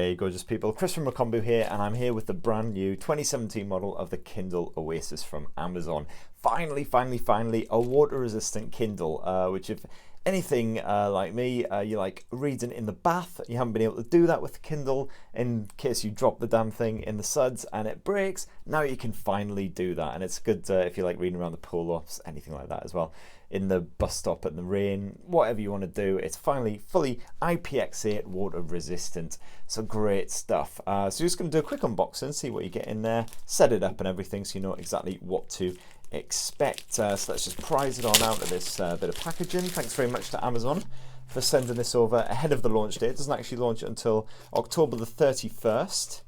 Hey gorgeous people, Chris from Makombu here, and I'm here with the brand new 2017 model of the Kindle Oasis from Amazon. Finally, a water resistant Kindle, which if anything like me, you like reading in the bath, you haven't been able to do that with the Kindle in case you drop the damn thing in the suds and it breaks. Now you can finally do that, and it's good if you like reading around the pool or anything like that as well. In the bus stop in the rain, whatever you want to do, it's finally fully IPX8 water resistant. So great stuff. So you're just going to do a quick unboxing, see what you get in there, set it up and everything so you know exactly what to expect. So let's just prize it on out of this bit of packaging. Thanks very much to Amazon for sending this over ahead of the launch date. It doesn't actually launch until October the 31st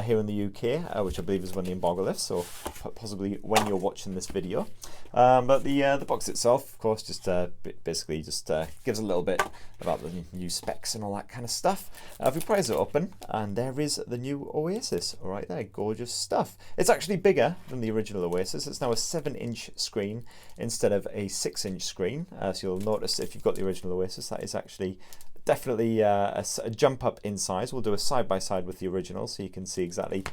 here in the UK, which I believe is when the embargo lifts, or possibly when you're watching this video. But the box itself, of course, just basically just gives a little bit about the new specs and all that kind of stuff. If we prise it open, and there is the new Oasis right there, gorgeous stuff. It's actually bigger than the original Oasis. It's now a 7-inch screen instead of a 6-inch screen. So you'll notice if you've got the original Oasis, that is actually definitely a jump up in size. We'll do a side by side with the original so you can see exactly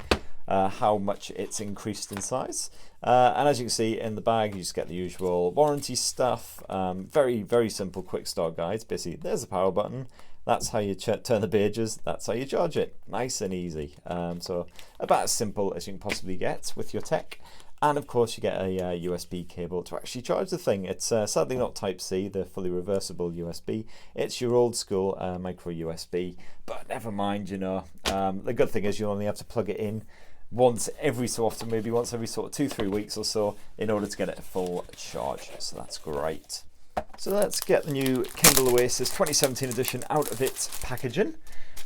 how much it's increased in size. And as you can see in the bag, you just get the usual warranty stuff. Very simple quick start guides. Basically, there's the power button. That's how you turn the pages. That's how you charge it. Nice and easy. So about as simple as you can possibly get with your tech. And of course you get a USB cable to actually charge the thing. It's sadly not Type-C, the fully reversible USB. It's your old school micro USB, but never mind, you know. The good thing is you only have to plug it in once every so often, maybe once every sort of 2-3 weeks or so, in order to get it a full charge. So that's great. So let's get the new Kindle Oasis 2017 edition out of its packaging.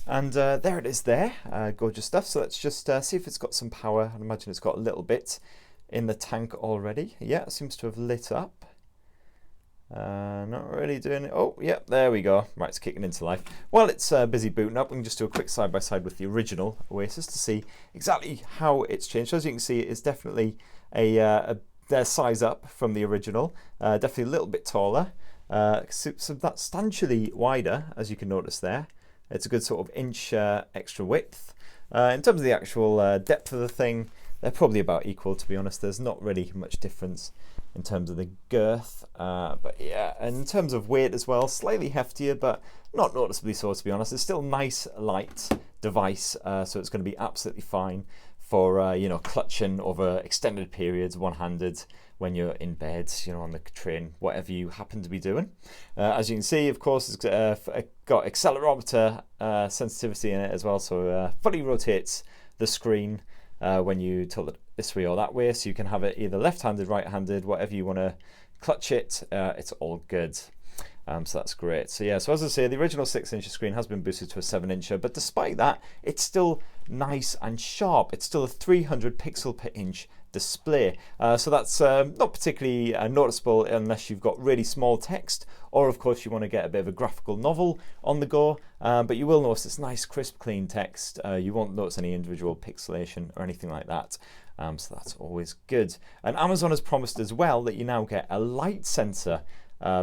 And there it is there, gorgeous stuff. So let's just see if it's got some power. I'd imagine it's got a little bit in the tank already. Yeah, it seems to have lit up. Not really doing it. Oh, yeah, there we go. Right, it's kicking into life. Well, it's busy booting up. We can just do a quick side by side with the original Oasis to see exactly how it's changed. So as you can see, it's definitely a size up from the original. Definitely a little bit taller. Substantially wider, as you can notice there. It's a good sort of inch extra width. In terms of the actual depth of the thing, they're probably about equal, to be honest. There's not really much difference in terms of the girth, but yeah, and in terms of weight as well, slightly heftier, but not noticeably so, to be honest. It's still a nice light device, so it's going to be absolutely fine for you know, clutching over extended periods one-handed when you're in bed, you know, on the train, whatever you happen to be doing. As you can see, of course, it's got accelerometer sensitivity in it as well, so fully rotates the screen when you tilt it this way or that way, so you can have it either left-handed, right-handed, whatever you want to clutch it. It's all good. So that's great. So yeah, so as I say, the original 6-inch screen has been boosted to a 7-incher, but despite that, it's still nice and sharp. It's still a 300 pixel per inch display. So that's not particularly noticeable unless you've got really small text, or of course you want to get a bit of a graphical novel on the go, but you will notice it's nice, crisp, clean text. You won't notice any individual pixelation or anything like that. So that's always good. And Amazon has promised as well that you now get a light sensor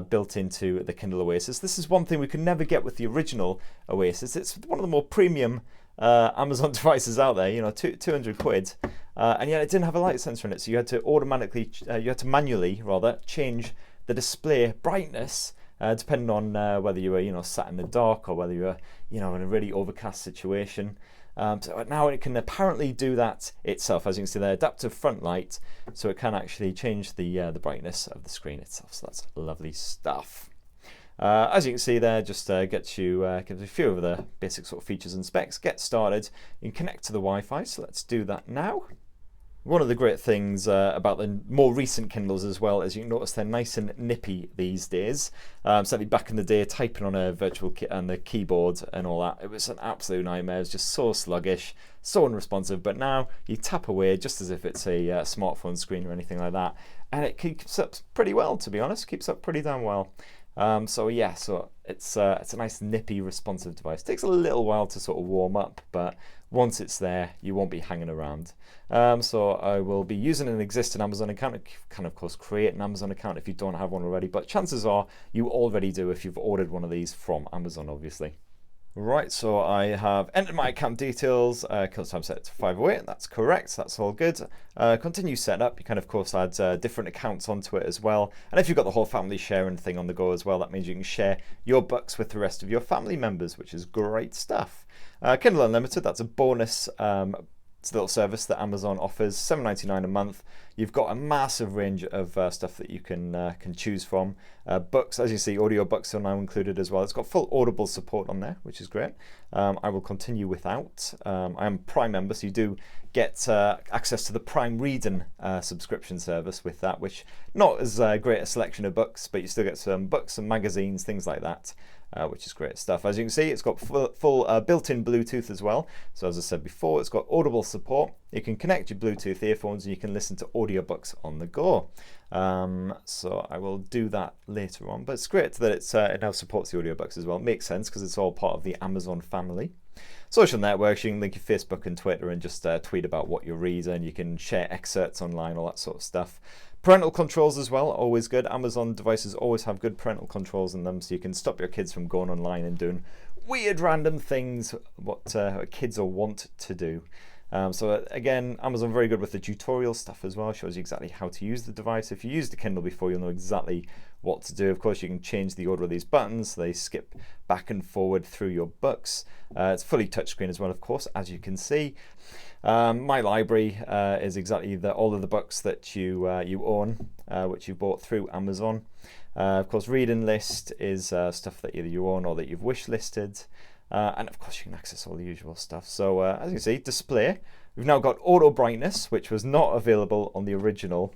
built into the Kindle Oasis. This is one thing we could never get with the original Oasis. It's one of the more premium Amazon devices out there, you know, 200 quid, and yet it didn't have a light sensor in it, so you had to manually rather change the display brightness depending on whether you were, you know, sat in the dark or whether you were, you know, in a really overcast situation. So now it can apparently do that itself. As you can see there, adaptive front light, so it can actually change the brightness of the screen itself. So that's lovely stuff. As you can see there, just gives you a few of the basic sort of features and specs. Get started. You can connect to the Wi-Fi, so let's do that now. One of the great things about the more recent Kindles as well is you can notice they're nice and nippy these days. Certainly back in the day, typing on a virtual on the keyboard and all that, it was an absolute nightmare. It was just so sluggish, so unresponsive. But now you tap away just as if it's a smartphone screen or anything like that, and it keeps up pretty well, to be honest. Keeps up pretty damn well. So yeah, so it's a nice nippy responsive device. It takes a little while to sort of warm up, but once it's there, you won't be hanging around. So I will be using an existing Amazon account. You can of course create an Amazon account if you don't have one already, but chances are you already do if you've ordered one of these from Amazon, obviously. Right, so I have entered my account details, kill time set to 508, that's correct, that's all good. Continue setup, you can of course add different accounts onto it as well. And if you've got the whole family sharing thing on the go as well, that means you can share your books with the rest of your family members, which is great stuff. Kindle Unlimited, that's a bonus. It's a little service that Amazon offers, $7.99 a month. You've got a massive range of stuff that you can choose from. Books, as you see, audiobooks are now included as well. It's got full Audible support on there, which is great. I will continue without. I am a Prime member, so you do get access to the Prime Reading subscription service with that, which not as great a selection of books, but you still get some books and magazines, things like that. Which is great stuff. As you can see, it's got full built-in Bluetooth as well. So as I said before, it's got Audible support. You can connect your Bluetooth earphones and you can listen to audiobooks on the go. So I will do that later on. But it's great that it now supports the audiobooks as well. It makes sense because it's all part of the Amazon family. Social networks, you can link your Facebook and Twitter and just tweet about what you read, and you can share excerpts online, all that sort of stuff. Parental controls as well, always good. Amazon devices always have good parental controls in them, so you can stop your kids from going online and doing weird random things what kids will want to do. So again, Amazon very good with the tutorial stuff as well, shows you exactly how to use the device. If you used the Kindle before, you'll know exactly what to do. Of course, you can change the order of these buttons, so they skip back and forward through your books. It's fully touchscreen as well, of course, as you can see. My library is exactly all of the books that you own, which you bought through Amazon. Of course, reading list is stuff that either you own or that you've wish listed. And of course, you can access all the usual stuff. So as you can see, display. We've now got auto brightness, which was not available on the original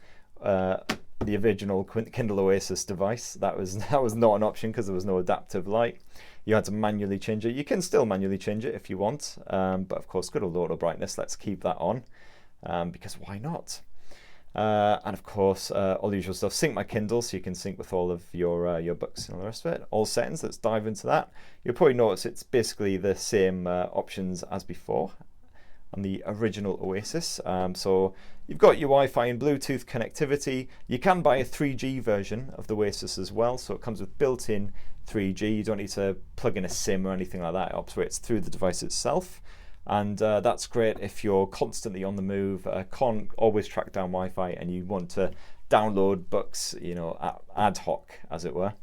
Kindle Oasis device. That was not an option because there was no adaptive light. You had to manually change it. You can still manually change it if you want, but of course, good old auto brightness. Let's keep that on because why not? And of course, all the usual stuff. Sync my Kindle, so you can sync with all of your books and all the rest of it. All settings. Let's dive into that. You'll probably notice it's basically the same options as before on the original Oasis. So you've got your Wi-Fi and Bluetooth connectivity. You can buy a 3G version of the Oasis as well, so it comes with built-in 3G. You don't need to plug in a SIM or anything like that. It operates through the device itself. And that's great if you're constantly on the move, can't always track down Wi-Fi, and you want to download books, ad hoc, as it were.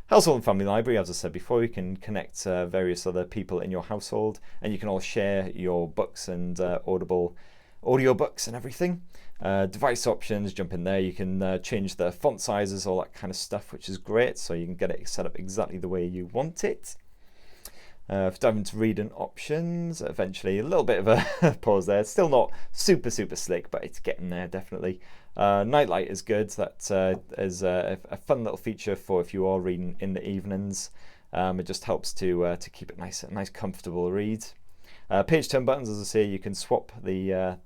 Household and family library, as I said before, you can connect various other people in your household, and you can all share your books and Audible audiobooks and everything. Device options, jump in there. You can change the font sizes, all that kind of stuff, which is great. So you can get it set up exactly the way you want it. If dive into reading options, eventually a little bit of a pause there. It's still not super slick, but it's getting there definitely. Nightlight is good. That is a fun little feature for if you are reading in the evenings. It just helps to keep it nice comfortable read. Page turn buttons, as I say, you can swap the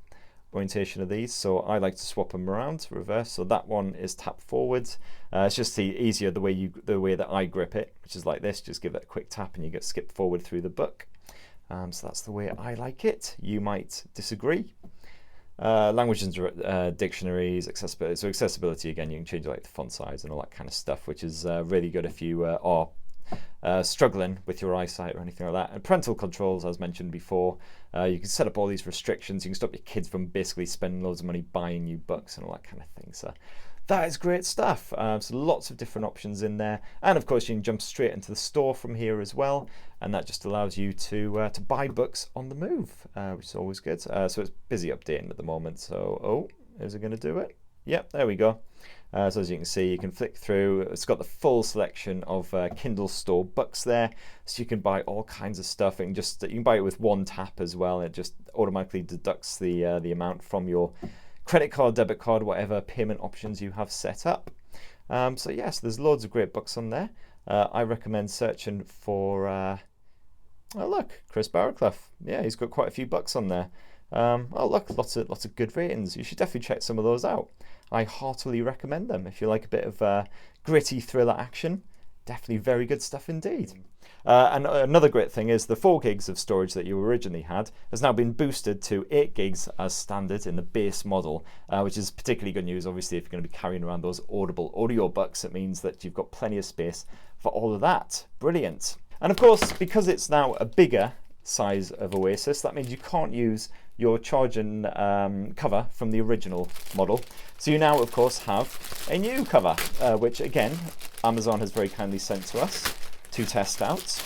orientation of these, so I like to swap them around to reverse. So that one is tap forward. It's just easier the way that I grip it, which is like this. Just give it a quick tap and you get skipped forward through the book. So that's the way I like it. You might disagree. Language and dictionaries, accessibility. So accessibility, again, you can change like the font size and all that kind of stuff, which is really good if you are struggling with your eyesight or anything like that. And parental controls, as mentioned before, you can set up all these restrictions. You can stop your kids from basically spending loads of money buying you books and all that kind of thing. So that is great stuff. So lots of different options in there, and of course you can jump straight into the store from here as well, and that just allows you to buy books on the move, which is always good. So it's busy updating at the moment. So is it going to do it? Yep, there we go. So as you can see, you can flick through. It's got the full selection of Kindle Store books there, so you can buy all kinds of stuff, and you can buy it with one tap as well. It just automatically deducts the amount from your credit card, debit card, whatever payment options you have set up. So yes, there's loads of great books on there. I recommend searching for. Oh look, Chris Barraclough. Yeah, he's got quite a few books on there. Oh look, lots of good ratings. You should definitely check some of those out. I heartily recommend them if you like a bit of gritty thriller action. Definitely very good stuff indeed. And another great thing is the 4 gigs of storage that you originally had has now been boosted to 8 gigs as standard in the base model, which is particularly good news. Obviously, if you're going to be carrying around those Audible audiobooks, it means that you've got plenty of space for all of that. Brilliant. And of course, because it's now a bigger size of Oasis, that means you can't use your charging cover from the original model. So you now, of course, have a new cover, which again, Amazon has very kindly sent to us to test out.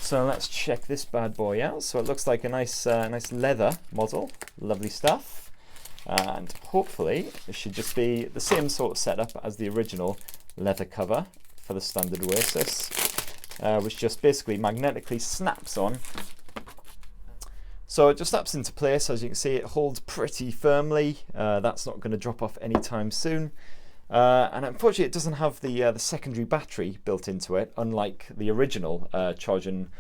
So let's check this bad boy out. So it looks like a nice leather model, lovely stuff. And hopefully it should just be the same sort of setup as the original leather cover for the standard Oasis, which just basically magnetically snaps on. So it just snaps into place. As you can see, it holds pretty firmly. That's not going to drop off anytime soon. And unfortunately, it doesn't have the secondary battery built into it, unlike the original charging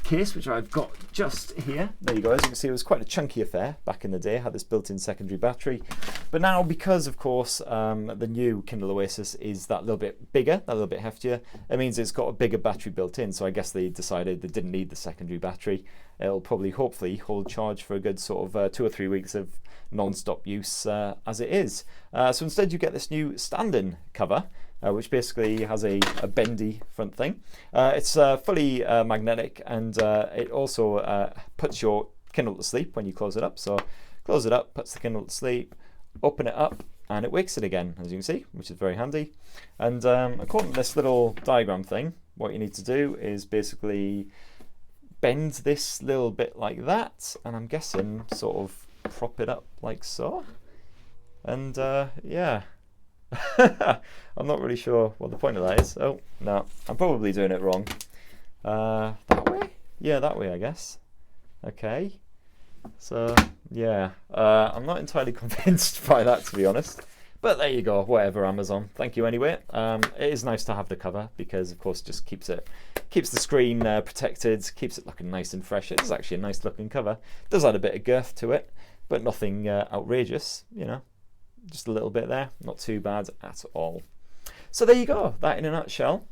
case, which I've got just here. There you go. As you can see, it was quite a chunky affair back in the day, had this built-in secondary battery. But now, because of course the new Kindle Oasis is that little bit bigger, that little bit heftier, it means it's got a bigger battery built in. So I guess they decided they didn't need the secondary battery. It'll probably, hopefully, hold charge for a good sort of 2 or 3 weeks of non-stop use as it is. So instead, you get this new stand-in cover, which basically has a bendy front thing. It's fully magnetic, and it also puts your Kindle to sleep when you close it up. So close it up, puts the Kindle to sleep, open it up, and it wakes it again, as you can see, which is very handy. And according to this little diagram thing, what you need to do is basically bend this little bit like that, and I'm guessing sort of prop it up like so. And yeah. I'm not really sure what the point of that is. Oh, no, I'm probably doing it wrong. That way? Yeah, that way, I guess. Okay. So, yeah, I'm not entirely convinced by that, to be honest. But there you go, whatever, Amazon. Thank you anyway. It is nice to have the cover because, of course, it just keeps the screen protected, keeps it looking nice and fresh. It is actually a nice looking cover. It does add a bit of girth to it, but nothing outrageous, you know. Just a little bit there, not too bad at all. So there you go. That in a nutshell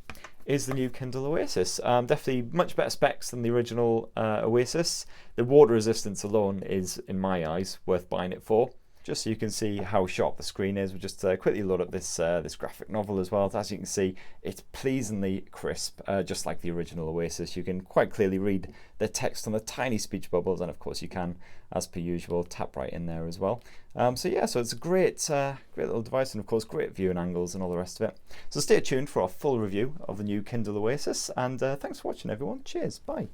is the new Kindle Oasis. Definitely much better specs than the original Oasis. The water resistance alone is, in my eyes, worth buying it for. Just so you can see how sharp the screen is, we'll just quickly load up this graphic novel as well. As you can see, it's pleasingly crisp, just like the original Oasis. You can quite clearly read the text on the tiny speech bubbles, and of course you can, as per usual, tap right in there as well. So yeah, so it's a great little device, and of course great viewing angles and all the rest of it. So stay tuned for our full review of the new Kindle Oasis, and thanks for watching everyone. Cheers, bye.